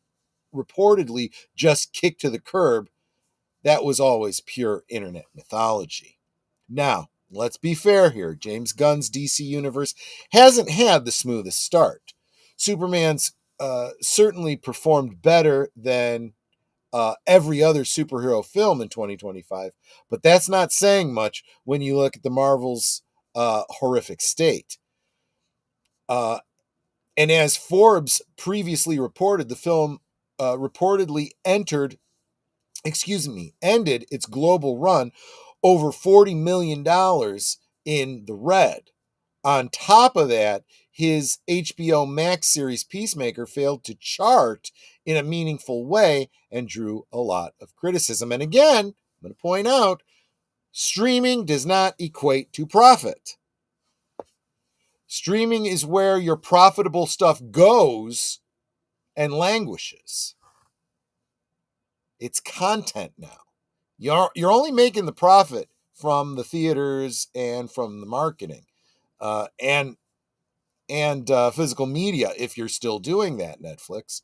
reportedly just kicked to the curb, that was always pure internet mythology. Now, let's be fair here. James Gunn's DC universe hasn't had the smoothest start. Superman's certainly performed better than every other superhero film in 2025, but that's not saying much when you look at the Marvel's horrific state. And as Forbes previously reported, the film reportedly ended its global run over $40 million in the red. On top of that, his HBO Max series Peacemaker failed to chart in a meaningful way and drew a lot of criticism. And again, I'm going to point out, Streaming does not equate to profit. Streaming is where your profitable stuff goes and languishes. It's content now. You're only making the profit from the theaters and from the marketing, and physical media, if you're still doing that, Netflix.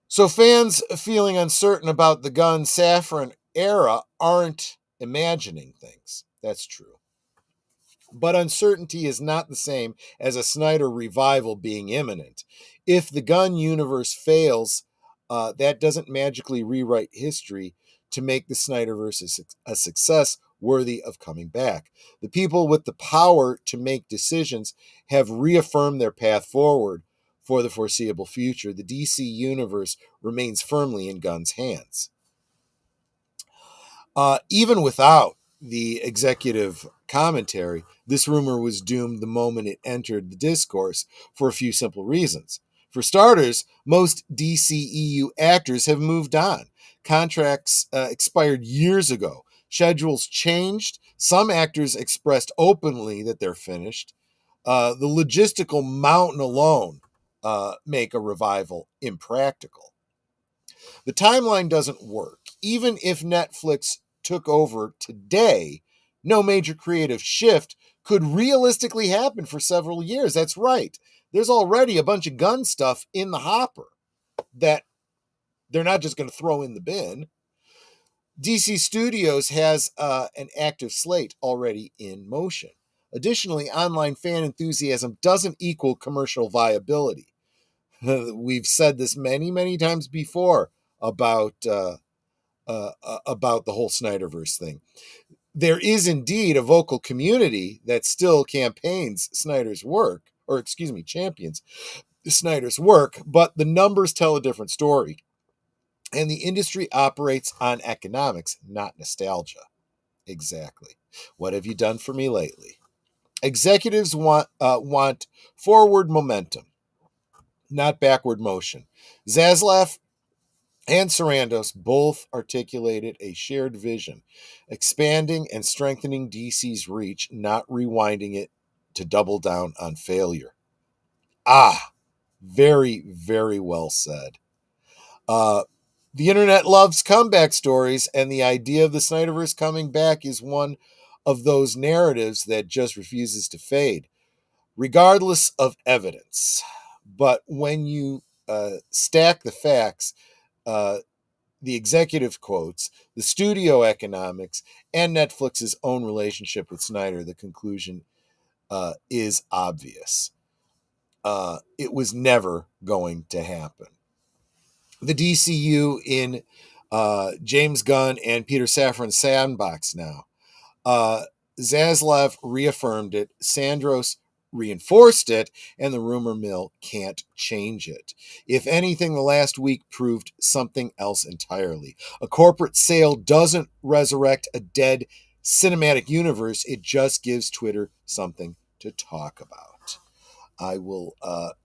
So fans feeling uncertain about the Gunn Safran era aren't imagining things. That's true. But uncertainty is not the same as a Snyder revival being imminent. If the Gunn universe fails, that doesn't magically rewrite history to make the Snyderverse a success worthy of coming back. The people with the power to make decisions have reaffirmed their path forward for the foreseeable future. The DC universe remains firmly in Gunn's hands. Even without the executive commentary, this rumor was doomed the moment it entered the discourse for a few simple reasons. For starters, most DCEU actors have moved on. Contracts expired years ago. Schedules changed. Some actors expressed openly that they're finished. The logistical mountain alone make a revival impractical. The timeline doesn't work. Even if Netflix took over today, no major creative shift could realistically happen for several years. That's right. There's already a bunch of Gunn stuff in the hopper that they're not just going to throw in the bin. DC Studios has an active slate already in motion. Additionally, online fan enthusiasm doesn't equal commercial viability. We've said this many, many times before about the whole Snyderverse thing. There is indeed a vocal community that still campaigns Snyder's work, or excuse me, champions Snyder's work, but the numbers tell a different story. And the industry operates on economics, not nostalgia. Exactly. What have you done for me lately? Executives want forward momentum, not backward motion. Zaslav and Sarandos both articulated a shared vision, expanding and strengthening DC's reach, not rewinding it to double down on failure. Very, very well said. The internet loves comeback stories, and the idea of the Snyderverse coming back is one of those narratives that just refuses to fade, regardless of evidence. But when you stack the facts, the executive quotes, the studio economics, and Netflix's own relationship with Snyder, the conclusion is obvious. It was never going to happen. The DCU in James Gunn and Peter Safran's sandbox now. Zaslav reaffirmed it. Sandros reinforced it, and the rumor mill can't change it. If anything, the last week proved something else entirely. A corporate sale doesn't resurrect a dead cinematic universe. It just gives Twitter something to talk about. I will,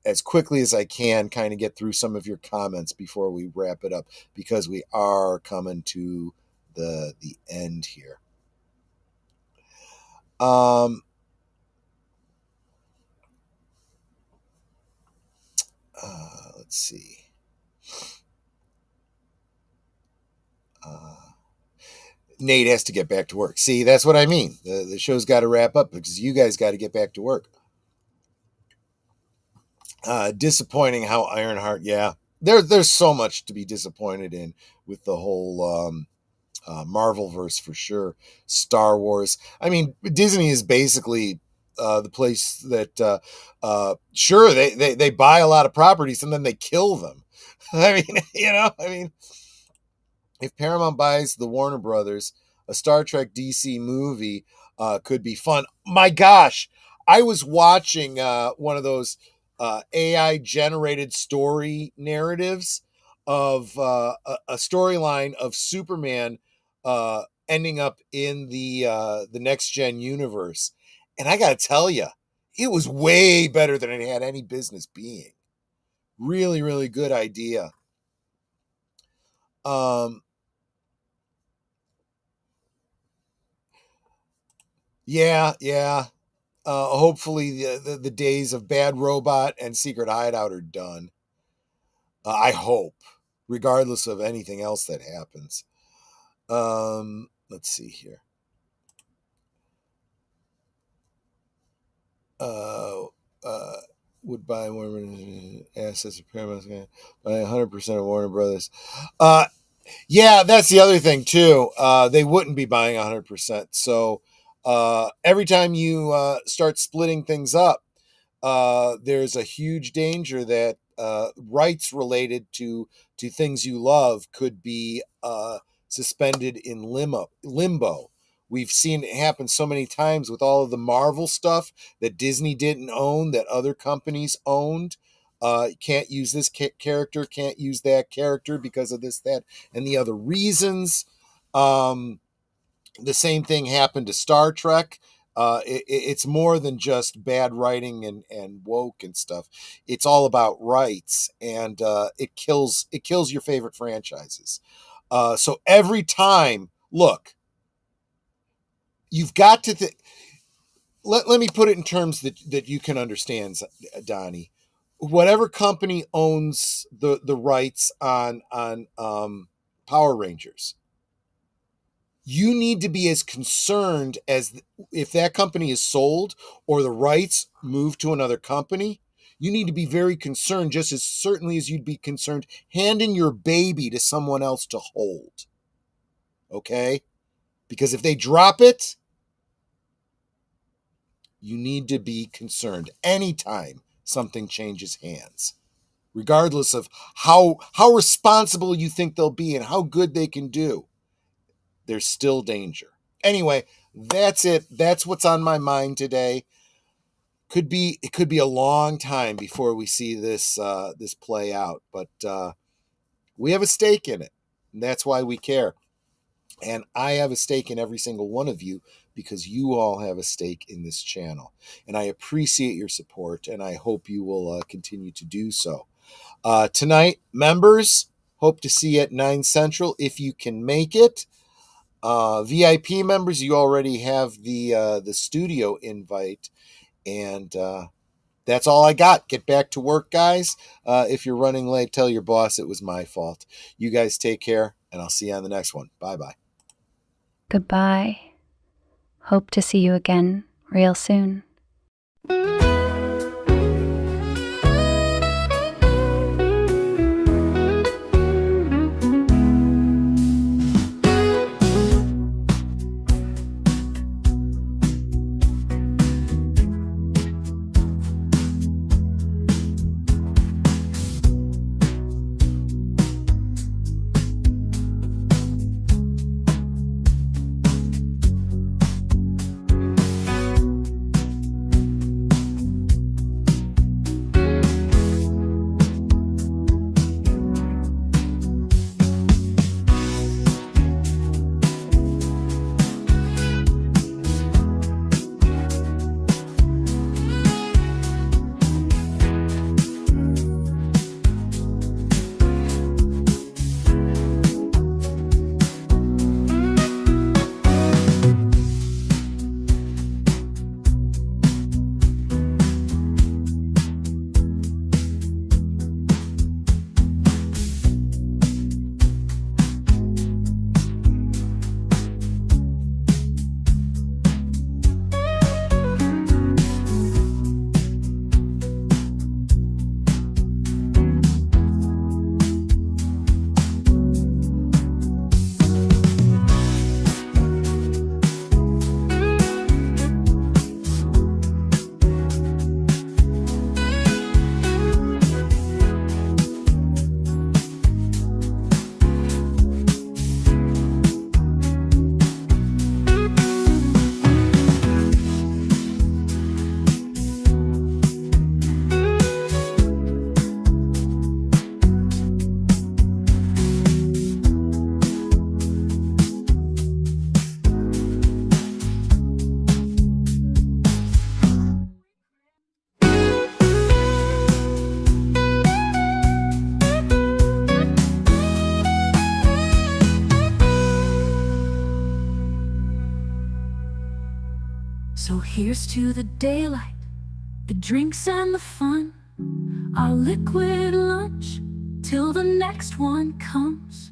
as quickly as I can, kind of get through some of your comments before we wrap it up, because we are coming to the end here. Let's see. Nate has to get back to work. See, that's what I mean. The show's got to wrap up because you guys got to get back to work. Disappointing how Ironheart, yeah. There's so much to be disappointed in with the whole Marvelverse for sure. Star Wars. I mean, Disney is basically the place that sure they buy a lot of properties and then they kill them. I mean, if Paramount buys the Warner Brothers, a Star Trek DC movie could be fun. My gosh, I was watching one of those AI generated story narratives of a storyline of Superman ending up in the next gen universe, and I gotta tell you, it was way better than it had any business being. Really, really good idea. Yeah, yeah. Hopefully the days of Bad Robot and Secret Hideout are done. I hope, regardless of anything else that happens. Let's see here. Would buy Warner assets of Paramount by 100% of Warner Brothers. Yeah, that's the other thing too. They wouldn't be buying 100%. So every time you start splitting things up, there's a huge danger that rights related to things you love could be suspended in limbo. We've seen it happen so many times with all of the Marvel stuff that Disney didn't own, that other companies owned. Can't use this character, can't use that character because of this, that, and the other reasons. The same thing happened to Star Trek. It's more than just bad writing and woke and stuff. It's all about rights, and it kills your favorite franchises. So every time, look, you've got to let me put it in terms that you can understand, Donnie. Whatever company owns the rights on Power Rangers, you need to be as concerned as if that company is sold or the rights move to another company. You need to be very concerned, just as certainly as you'd be concerned handing your baby to someone else to hold. Okay? Because if they drop it, you need to be concerned anytime something changes hands, regardless of how responsible you think they'll be and how good they can do. There's still danger. Anyway, that's it. That's what's on my mind today. It could be a long time before we see this play out, but we have a stake in it, and that's why we care. And I have a stake in every single one of you because you all have a stake in this channel, and I appreciate your support, and I hope you will continue to do so. Tonight, members, hope to see you at 9 Central if you can make it. VIP members, you already have the studio invite, and that's all I got. Get back to work, guys. If you're running late, tell your boss it was my fault. You guys take care, and I'll see you on the next one. Bye-bye. Goodbye. Hope to see you again real soon. So here's to the daylight, the drinks and the fun, our liquid lunch, till the next one comes.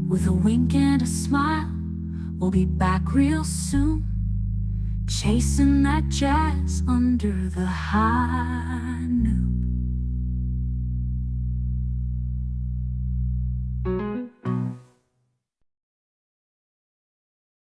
With a wink and a smile, we'll be back real soon, chasing that jazz under the high noon.